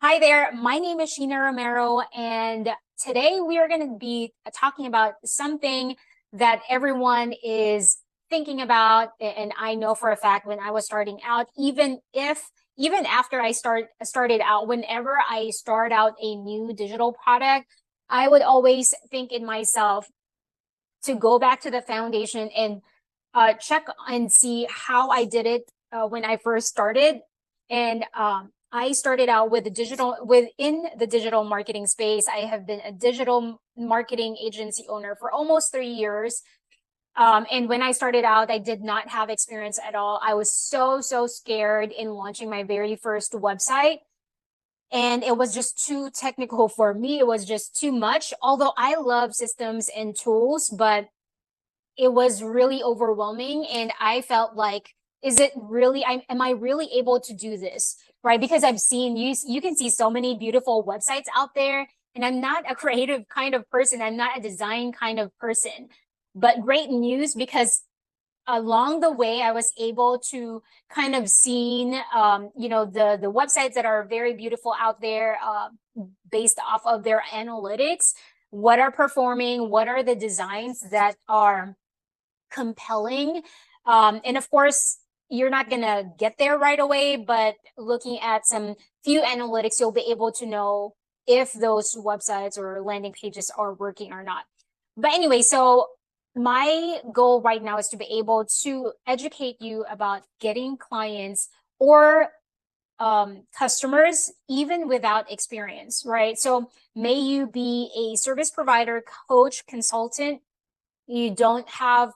Hi there, my name is Sheena Romero, and today we are going to be talking about something that everyone is thinking about. And I know for a fact when I was starting out, even after I started out, whenever I start out a new digital product, I would always think in myself to go back to the foundation and check and see how I did it when I first started. And I started out with within the digital marketing space. I have been a digital marketing agency owner for almost 3 years. And when I started out, I did not have experience at all. I was so scared in launching my very first website. And it was just too technical for me. It was just too much. Although I love systems and tools, but it was really overwhelming. And I felt like, is it really, am I really able to do this? Right? Because you can see so many beautiful websites out there, and I'm not a creative kind of person. I'm not a design kind of person, but great news because along the way, I was able to kind of seen, the websites that are very beautiful out there, based off of their analytics, what are performing, what are the designs that are compelling. And of course, you're not going to get there right away, but looking at some few analytics, you'll be able to know if those websites or landing pages are working or not. But anyway, so my goal right now is to be able to educate you about getting clients or customers even without experience, right? So may you be a service provider, coach, consultant, you don't have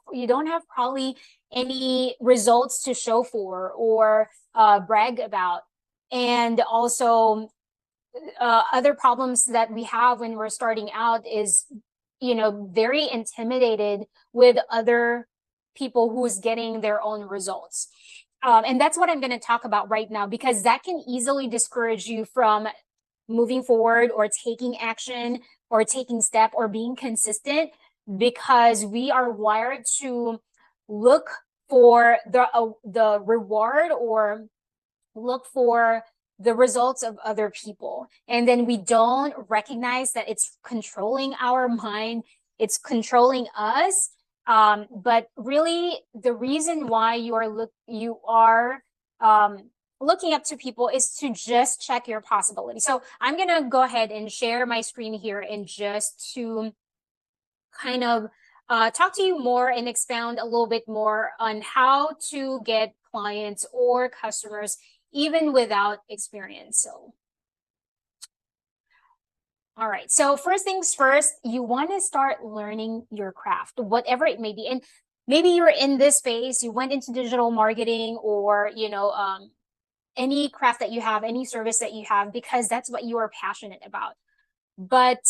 probably any results to show for or brag about. And also other problems that we have when we're starting out is very intimidated with other people who's getting their own results. And that's what I'm going to talk about right now, because that can easily discourage you from moving forward or taking action or taking step or being consistent, because we are wired to look for the reward or look for the results of other people. And then we don't recognize that it's controlling our mind, it's controlling us. But really, the reason why you are looking up to people is to just check your possibility. So I'm gonna go ahead and share my screen here and just to kind of talk to you more and expound a little bit more on how to get clients or customers even without experience. So, all right. So first things first, you want to start learning your craft, whatever it may be. And maybe you're in this space, you went into digital marketing or, any craft that you have, any service that you have, because that's what you are passionate about. But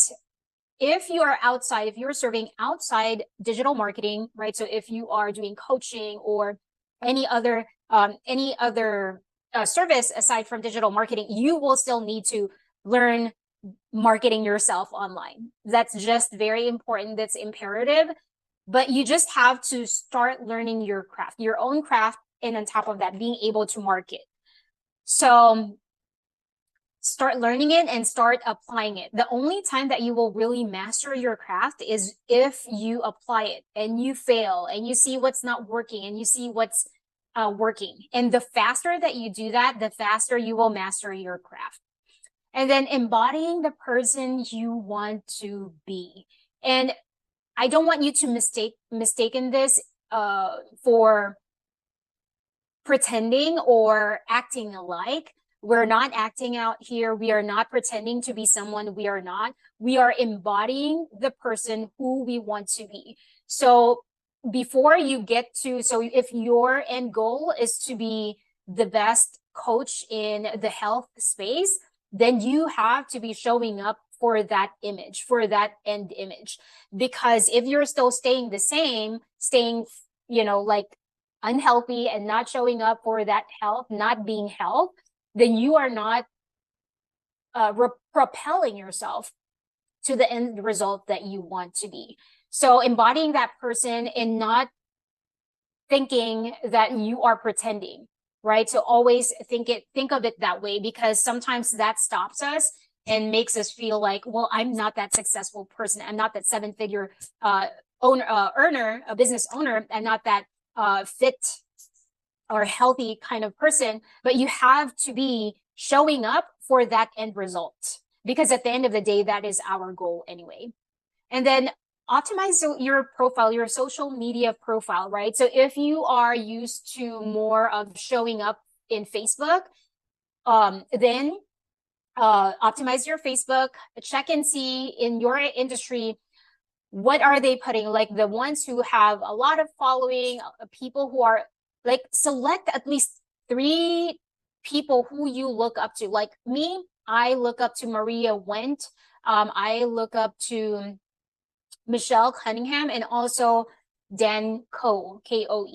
if you're serving outside digital marketing, right? So if you are doing coaching or any other service aside from digital marketing, you will still need to learn marketing yourself online. That's just very important. That's imperative. But you just have to start learning your craft, your own craft, and on top of that, being able to market. So start learning it and start applying it. The only time that you will really master your craft is if you apply it and you fail and you see what's not working and you see what's working. And the faster that you do that, the faster you will master your craft. And then embodying the person you want to be. And I don't want you to mistaken this for pretending or acting alike. We're not acting out here. We are not pretending to be someone we are not. We are embodying the person who we want to be. So if your end goal is to be the best coach in the health space, then you have to be showing up for that image, for that end image. Because if you're still staying the same, like unhealthy and not showing up for that health, not being health, then you are not propelling yourself to the end result that you want to be. So embodying that person and not thinking that you are pretending. right? So always think of it that way, because sometimes that stops us and makes us feel like, well, I'm not that successful person. I'm not that seven-figure earner, a business owner. I'm not that fit or healthy kind of person. But you have to be showing up for that end result, because at the end of the day, that is our goal anyway. And then optimize your profile, your social media profile, right? So if you are used to more of showing up in Facebook, then optimize your Facebook, check and see in your industry, what are they putting? Like the ones who have a lot of following, people who are like, select at least 3 people who you look up to. Like me, I look up to Maria Wendt. I look up to Michelle Cunningham, and also Dan Koe, Koe,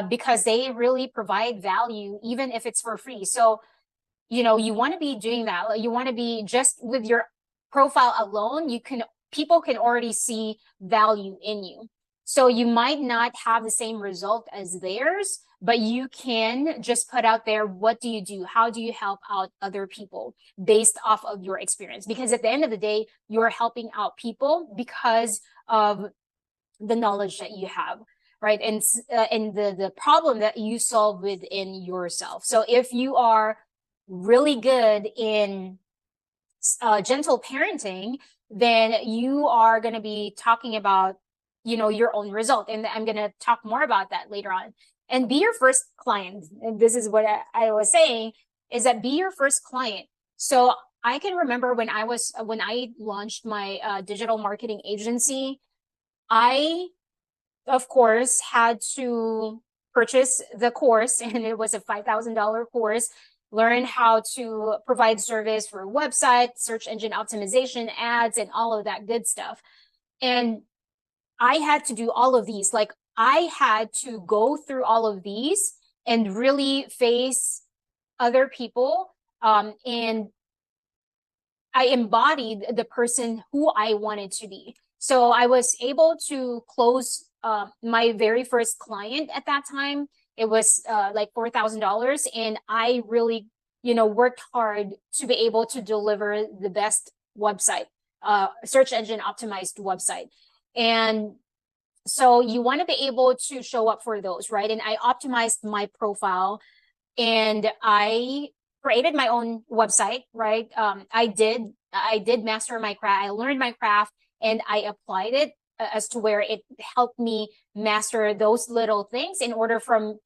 because they really provide value, even if it's for free. So, you want to be doing that. You want to be, just with your profile alone, people can already see value in you. So you might not have the same result as theirs, but you can just put out there, what do you do? How do you help out other people based off of your experience? Because at the end of the day, you're helping out people because of the knowledge that you have, right? And the problem that you solve within yourself. So if you are really good in gentle parenting, then you are going to be talking about, your own result. And I'm going to talk more about that later on. And be your first client. And this is what I was saying, is that be your first client. So I can remember when I launched my digital marketing agency, I, of course, had to purchase the course, and it was a $5,000 course. Learn how to provide service for a website, search engine optimization, ads, and all of that good stuff. And I had to do all of these. Like, I had to go through all of these and really face other people. And I embodied the person who I wanted to be. So I was able to close my very first client at that time. It was like $4,000. And I really, worked hard to be able to deliver the best website, search engine optimized website. And so you want to be able to show up for those, right? And I optimized my profile, and I created my own website, right? I did master my craft. I learned my craft, and I applied it as to where it helped me master those little things in order for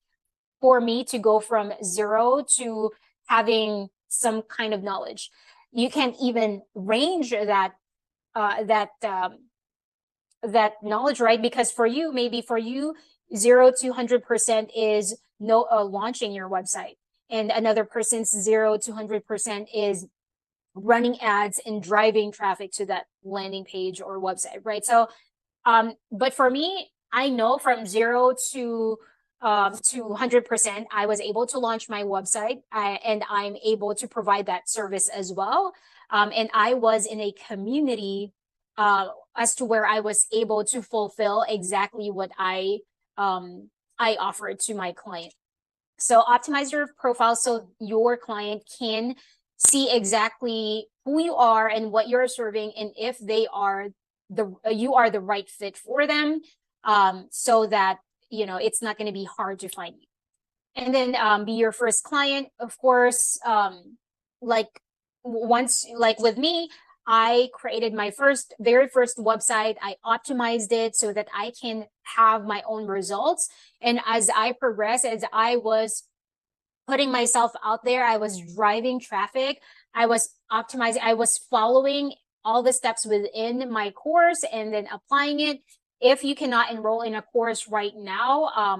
me to go from zero to having some kind of knowledge. You can't even range that knowledge, right? Because maybe for you, 0 to 100% is launching your website, and another person's 0 to 100% is running ads and driving traffic to that landing page or website, right? So, but for me, I know from 0 to 100%, I was able to launch my website, and I'm able to provide that service as well. And I was in a community as to where I was able to fulfill exactly what I offered to my client. So optimize your profile so your client can see exactly who you are and what you're serving, and if you are the right fit for them, so that it's not going to be hard to find you. And then be your first client, of course. Like with me, I created my very first website. I optimized it so that I can have my own results. And as I progressed, as I was putting myself out there, I was driving traffic, I was optimizing, I was following all the steps within my course and then applying it. If you cannot enroll in a course right now,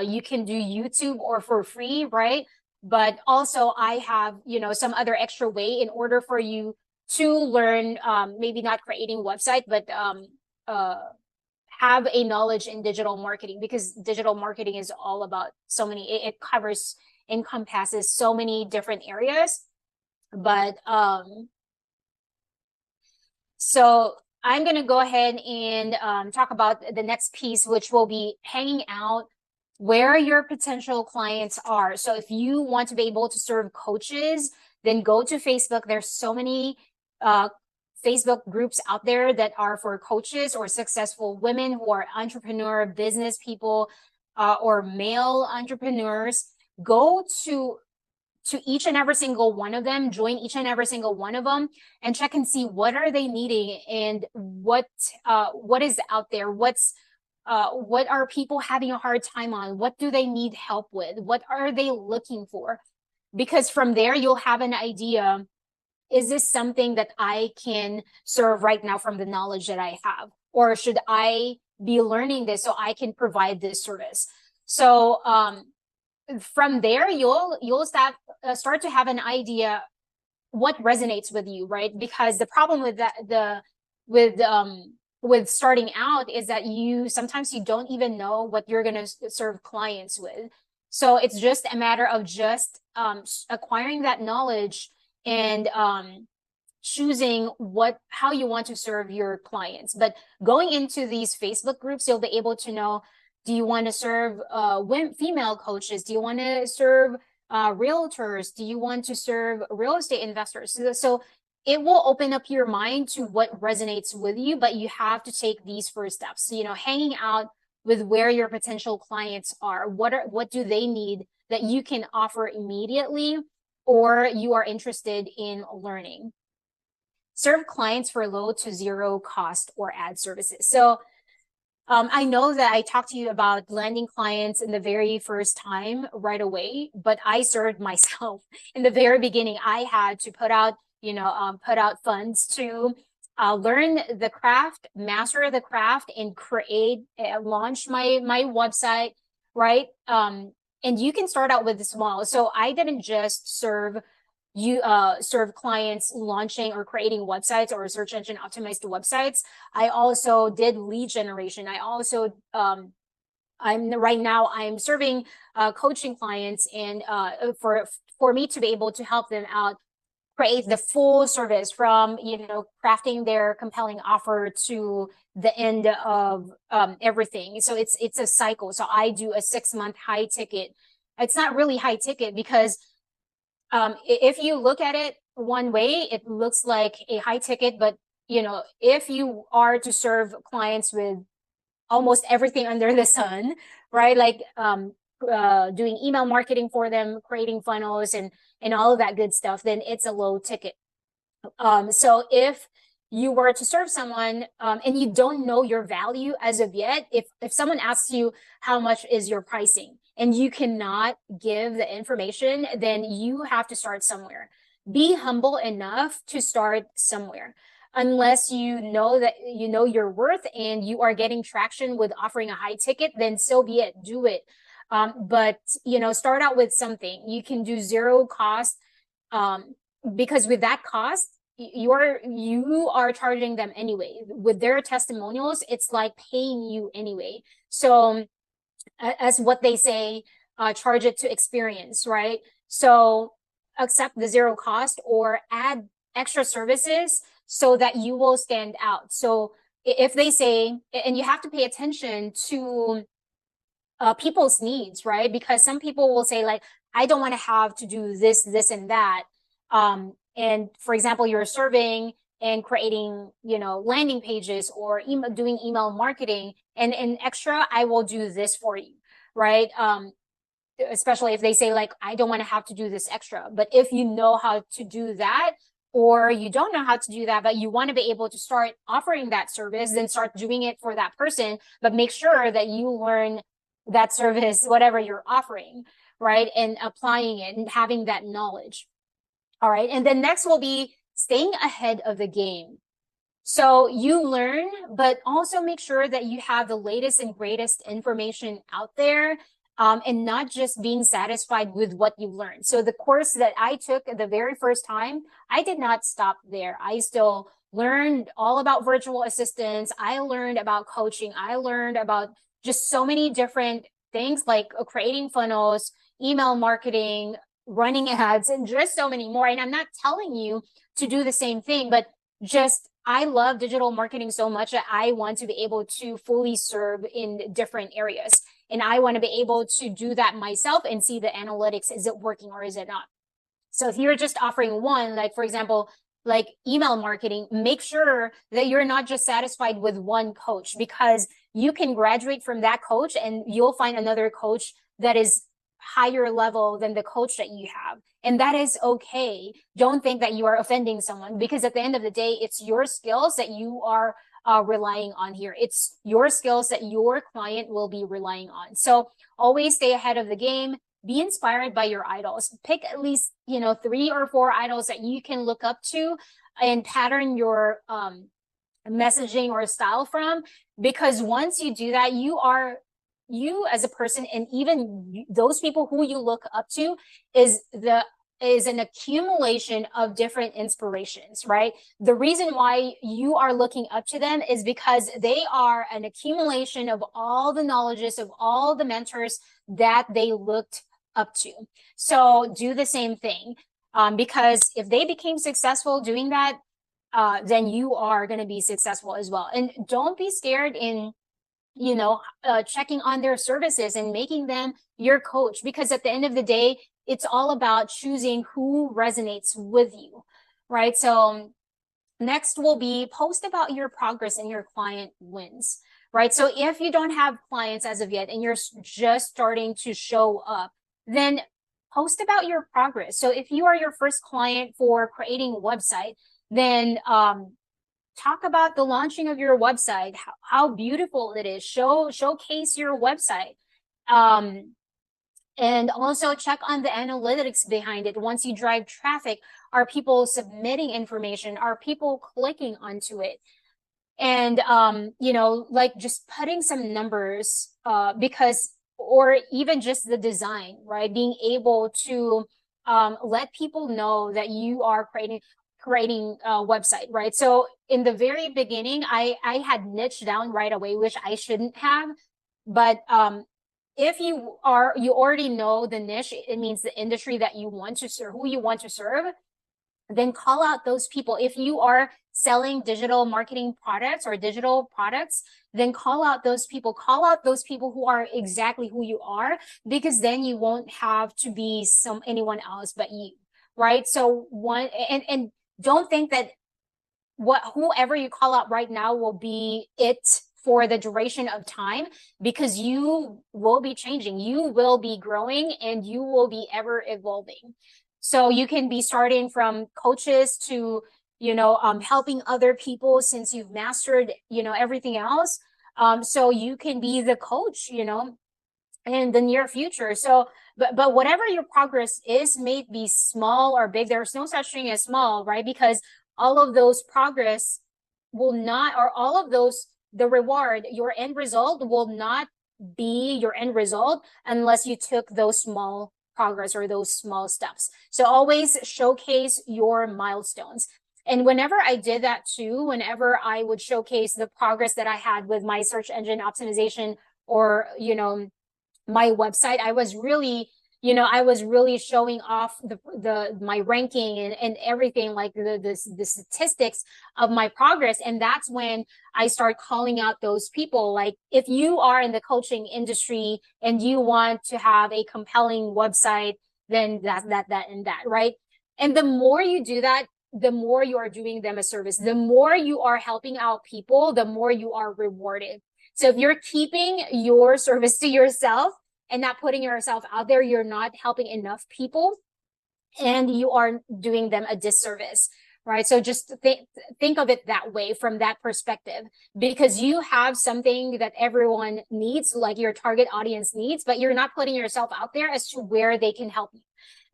you can do YouTube or for free, right? But also I have, some other extra way in order for you to learn, maybe not creating website, but have a knowledge in digital marketing, because digital marketing is all about it encompasses so many different areas. But so I'm going to go ahead and talk about the next piece, which will be hanging out where your potential clients are. So if you want to be able to serve coaches, then go to Facebook. There's so many Facebook groups out there that are for coaches or successful women who are entrepreneur business people or male entrepreneurs. Go to each and every single one of them, join each and every single one of them, and check and see what are they needing and what is out there. What are people having a hard time on? What do they need help with? What are they looking for? Because from there, you'll have an idea. Is this something that I can serve right now from the knowledge that I have? Or should I be learning this so I can provide this service? So from there, you'll start to have an idea what resonates with you, right? Because the problem with that, with starting out is that sometimes you don't even know what you're going to serve clients with. So it's just a matter of just acquiring that knowledge and choosing how you want to serve your clients. But going into these Facebook groups, you'll be able to know, do you want to serve female coaches? Do you want to serve realtors? Do you want to serve real estate investors? So it will open up your mind to what resonates with you, but you have to take these first steps. So, hanging out with where your potential clients are. What do they need that you can offer immediately, or you are interested in learning? Serve clients for low to zero cost or ad services. So I know that I talked to you about landing clients in the very first time right away, but I served myself in the very beginning. I had to put out funds to learn the craft, master the craft, and launch my website, right? And you can start out with small. So I didn't just serve clients launching or creating websites or search engine optimized websites. I also did lead generation. I also I'm serving coaching clients, and for me to be able to help them out create the full service from crafting their compelling offer to the end of everything. So it's a cycle. So I do a 6-month high ticket. It's not really high ticket because if you look at it one way, it looks like a high ticket, but if you are to serve clients with almost everything under the sun, right? Like doing email marketing for them, creating funnels and all of that good stuff, then it's a low ticket. So if you were to serve someone and you don't know your value as of yet, if someone asks you how much is your pricing and you cannot give the information, then you have to start somewhere. Be humble enough to start somewhere. Unless you know your worth and you are getting traction with offering a high ticket, then so be it, do it. But start out with something. You can do zero cost because with that cost, you are charging them anyway. With their testimonials, it's like paying you anyway. So as what they say, charge it to experience, right? So accept the zero cost or add extra services so that you will stand out. So if they say, and you have to pay attention to people's needs, right? Because some people will say like, I don't want to have to do this, and that. And for example, you're serving and creating, landing pages or doing email marketing, and extra, I will do this for you, right? Especially if they say like, I don't want to have to do this extra. But if you know how to do that, or you don't know how to do that, but you want to be able to start offering that service, then start doing it for that person, but make sure that you learn that service, whatever you're offering, right? And applying it and having that knowledge. All right. And then next will be staying ahead of the game. So you learn, but also make sure that you have the latest and greatest information out there, and not just being satisfied with what you learned. So the course that I took the very first time, I did not stop there. I still learned all about virtual assistants. I learned about coaching. I learned about just so many different things like creating funnels, email marketing, running ads, and just so many more. And I'm not telling you to do the same thing, but just I love digital marketing so much that I want to be able to fully serve in different areas. And I want to be able to do that myself and see the analytics. Is it working or is it not? So if you're just offering one, like for example, like email marketing, make sure that you're not just satisfied with one coach, because you can graduate from that coach and you'll find another coach that is higher level than the coach that you have. And that is okay. Don't think that you are offending someone, because at the end of the day, it's your skills that you are relying on here. It's your skills that your client will be relying on. So always stay ahead of the game. Be inspired by your idols. Pick at least, 3 or 4 idols that you can look up to and pattern your messaging or style from. Because once you do that, you as a person, and even those people who you look up to, is an accumulation of different inspirations, right? The reason why you are looking up to them is because they are an accumulation of all the knowledges of all the mentors that they looked up to. So do the same thing, because if they became successful doing that, then you are going to be successful as well. And don't be scared in checking on their services and making them your coach, because at the end of the day, it's all about choosing who resonates with you, right? So next will be post about your progress and your client wins, right? So if you don't have clients as of yet and you're just starting to show up, then post about your progress. So if you are your first client for creating a website, then talk about the launching of your website, how beautiful it is. Showcase your website. And also check on the analytics behind it. Once you drive traffic, are people submitting information? Are people clicking onto it? And, like just putting some numbers, or even just the design, right? Being able to let people know that you are creating a website, right? So in the very beginning, I had niched down right away, which I shouldn't have. But if you already know the niche, it means the industry that you want to serve, who you want to serve, then call out those people. If you are selling digital marketing products or digital products, then call out those people who are exactly who you are, because then you won't have to be anyone else but you, right? So and don't think that whoever you call out right now will be it for the duration of time, because you will be changing, you will be growing, and you will be ever evolving. So you can be starting from coaches to, helping other people since you've mastered, everything else. So you can be the coach, in the near future. So, but whatever your progress is, may be small or big, there's no such thing as small, right? Because all of those progress will not, or all of those, the reward, your end result will not be your end result unless you took those small progress or those small steps. So always showcase your milestones. And whenever I did that too, whenever I would showcase the progress that I had with my search engine optimization or, my website, I was really showing off my ranking and everything, like the statistics of my progress. And that's when I start calling out those people. Like, if you are in the coaching industry and you want to have a compelling website, then that, right? And the more you do that, the more you are doing them a service. The more you are helping out people, the more you are rewarded. So if you're keeping your service to yourself and not putting yourself out there, you're not helping enough people and you are doing them a disservice, right? So just think of it that way, from that perspective, because you have something that everyone needs, like your target audience needs, but you're not putting yourself out there as to where they can help you.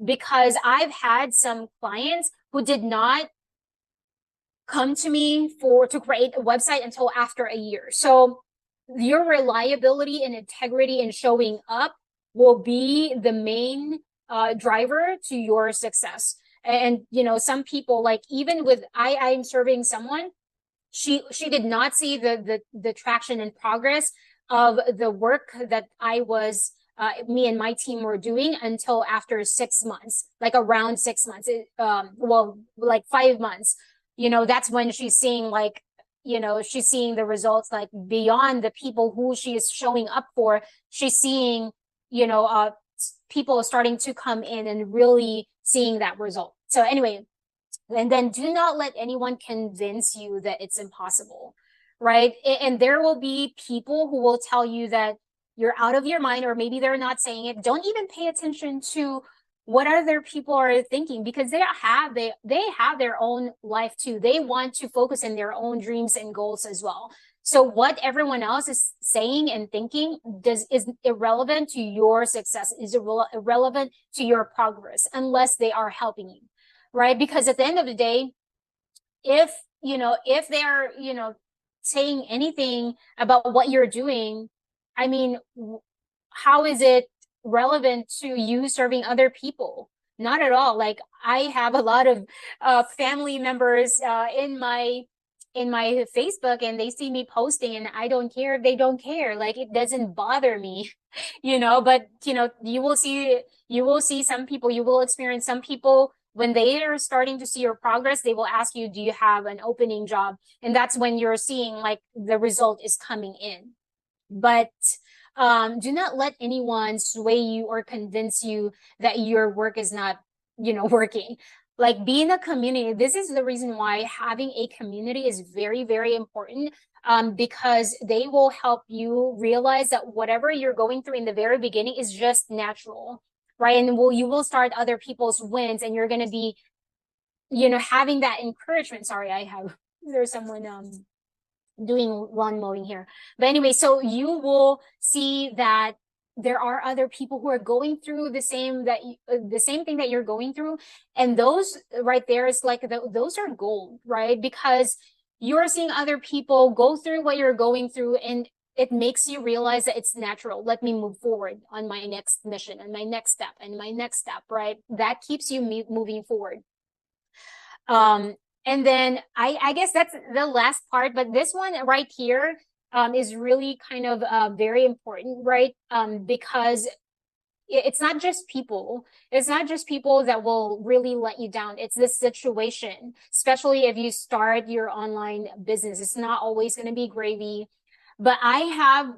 Because I've had some clients who did not come to me to create a website until after a year. So your reliability and integrity in showing up will be the main driver to your success. And some people, like, even with I'm serving someone, she did not see the traction and progress of the work that me and my team were doing until after 6 months, like around 6 months, like 5 months. That's when she's seeing like she's seeing the results, like beyond the people who she is showing up for. She's seeing, people starting to come in and really seeing that result. So anyway, and then do not let anyone convince you that it's impossible, right? And there will be people who will tell you that you're out of your mind, or maybe they're not saying it. Don't even pay attention to what other people are thinking, because they have their own life too. They want to focus on their own dreams and goals as well. So what everyone else is saying and thinking is irrelevant to your success, is irrelevant to your progress, unless they are helping you, right? Because at the end of the day, if they're, saying anything about what you're doing, I mean, how is it relevant to you serving other people? Not at all. Like, I have a lot of family members in my Facebook, and they see me posting, and I don't care if they don't care. Like, it doesn't bother me, but you will see some people, you will experience some people, when they are starting to see your progress, they will ask you, do you have an opening job? And that's when you're seeing like the result is coming in. But do not let anyone sway you or convince you that your work is not, working. Like, be in a community. This is the reason why having a community is very, very important, because they will help you realize that whatever you're going through in the very beginning is just natural, right? And you will start other people's wins, and you're going to be, having that encouragement. Sorry, there's someone doing lawn mowing here. But anyway, so you will see that there are other people who are going through the same thing that you're going through, and those right there is like those are gold, right? Because you're seeing other people go through what you're going through, and it makes you realize that it's natural. Let me move forward on my next mission and my next step and my next step, right? That keeps you moving forward. And then I guess that's the last part, but this one right here is really kind of very important, right? Because it's not just people. It's not just people that will really let you down. It's this situation, especially if you start your online business. It's not always going to be gravy. But I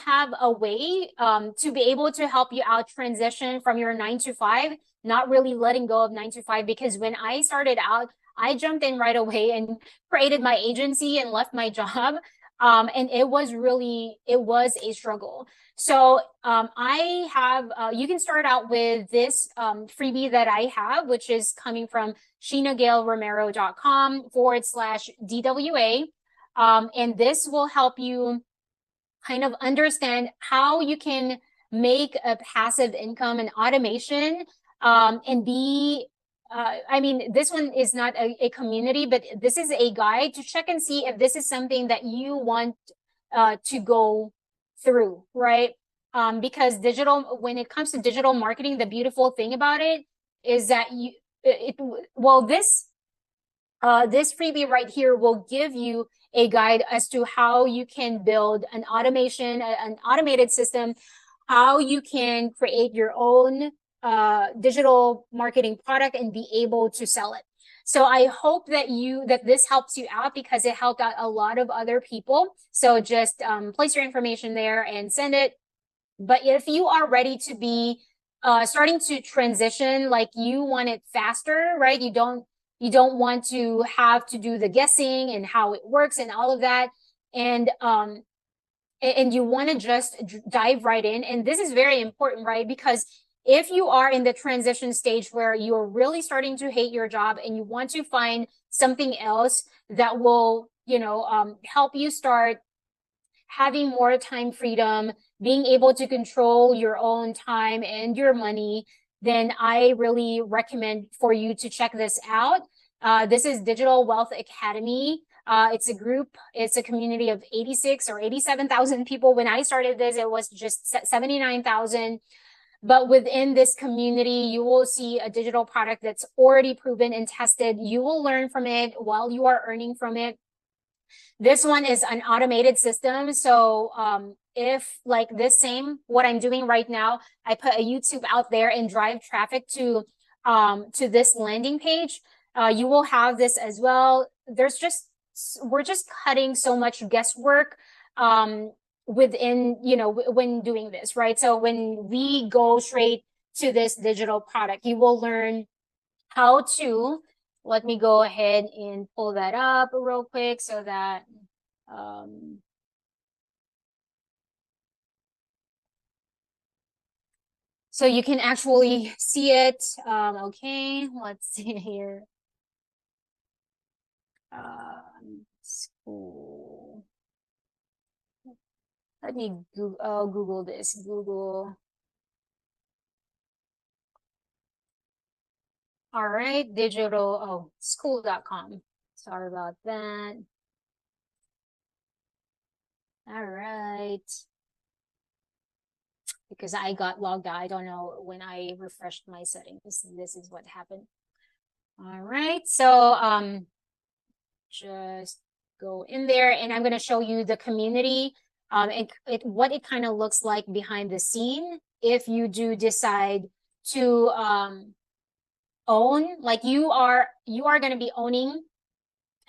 have a way to be able to help you out transition from your 9 to 5, not really letting go of 9 to 5. Because when I started out, I jumped in right away and created my agency and left my job. And it was a struggle. So you can start out with this freebie that I have, which is coming from SheenaGailRomero.com/DWA. And this will help you kind of understand how you can make a passive income and automation, and this one is not a community, but this is a guide to check and see if this is something that you want to go through, right? Because when it comes to digital marketing, the beautiful thing about it is that this freebie right here will give you a guide as to how you can build an automated system, how you can create your own digital marketing product and be able to sell it. So I hope that this helps you out, because it helped out a lot of other people. So just place your information there and send it. But if you are ready to be starting to transition, like you want it faster, right? You don't want to have to do the guessing and how it works and all of that. And you want to just dive right in. And this is very important, right? Because if you are in the transition stage where you're really starting to hate your job and you want to find something else that will, help you start having more time freedom, being able to control your own time and your money, then I really recommend for you to check this out. This is Digital Wealth Academy. It's a community of 86 or 87,000 people. When I started this, it was just 79,000. But within this community, you will see a digital product that's already proven and tested. You will learn from it while you are earning from it. This one is an automated system. So if like what I'm doing right now, I put a YouTube out there and drive traffic to this landing page, you will have this as well. There's just cutting so much guesswork within, when doing this, right? So when we go straight to this digital product, you will learn how to, let me go ahead and pull that up real quick so that, so you can actually see it. Okay, let's see here. School. Let me Google this. Google. All right, digital, school.com. Sorry about that. All right. Because I got logged out. I don't know when I refreshed my settings. This is what happened. All right. So just go in there and I'm going to show you the community and what it kind of looks like behind the scene if you do decide to own, like you are going to be owning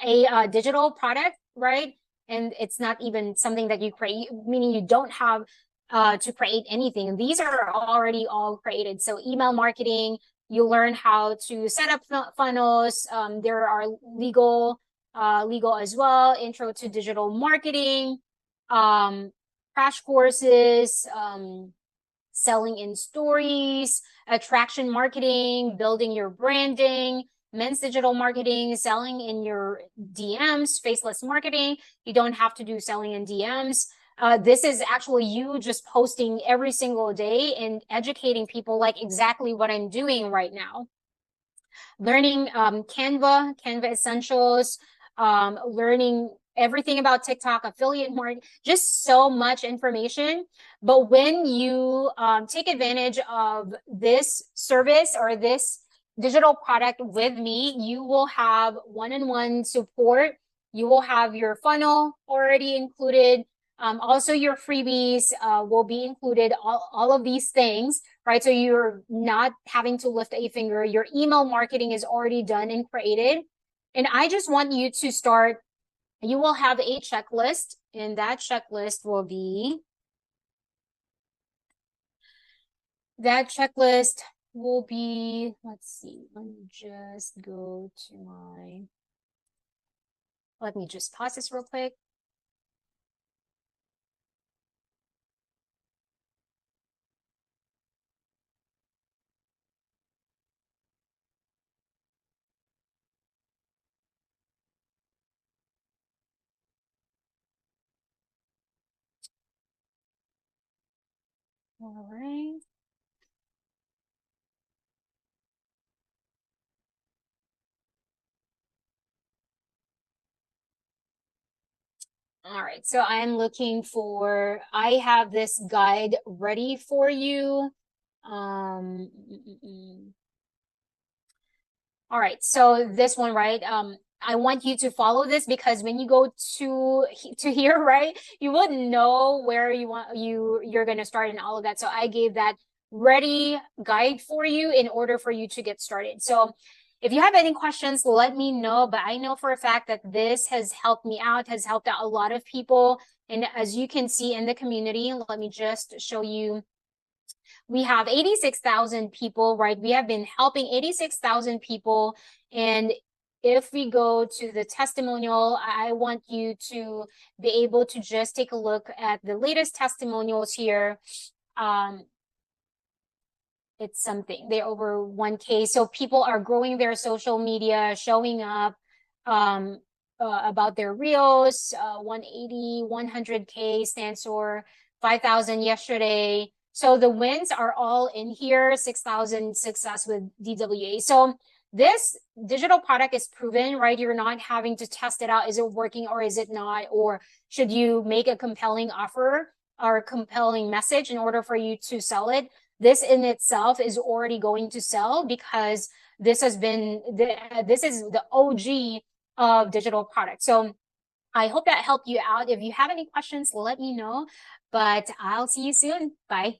a digital product, right? And it's not even something that you create, meaning you don't have to create anything. These are already all created. So email marketing, you learn how to set up funnels. There are legal as well, intro to digital marketing, crash courses, selling in stories, attraction marketing, building your branding, men's digital marketing, selling in your DMs, faceless marketing. You don't have to do selling in DMs. This is actually you just posting every single day and educating people like exactly what I'm doing right now. Learning Canva essentials, learning everything about TikTok, affiliate marketing, just so much information. But when you take advantage of this service or this digital product with me, you will have one-on-one support. You will have your funnel already included. Also, your freebies will be included, all of these things, right? So you're not having to lift a finger. Your email marketing is already done and created. And I just want you to start. You will have a checklist, and that checklist will be, let's see, let me just pause this real quick. All right. All right, so I'm looking for, I have this guide ready for you. All right, so this one, right? I want you to follow this because when you go to here, right, you wouldn't know where you're going to start and all of that. So I gave that ready guide for you in order for you to get started. So if you have any questions, let me know. But I know for a fact that this has helped me out, has helped out a lot of people. And as you can see in the community, let me just show you. We have 86,000 people, right? We have been helping 86,000 people. And if we go to the testimonial, I want you to be able to just take a look at the latest testimonials here. It's something, they're over 1K. So people are growing their social media, showing up about their reels. 180, 100K stands for 5,000 yesterday. So the wins are all in here. 6,000 success with DWA. So this digital product is proven, right? You're not having to test it out. Is it working or is it not? Or should you make a compelling offer or a compelling message in order for you to sell it? This in itself is already going to sell because this has been, this is the OG of digital products. So I hope that helped you out. If you have any questions, let me know, but I'll see you soon. Bye.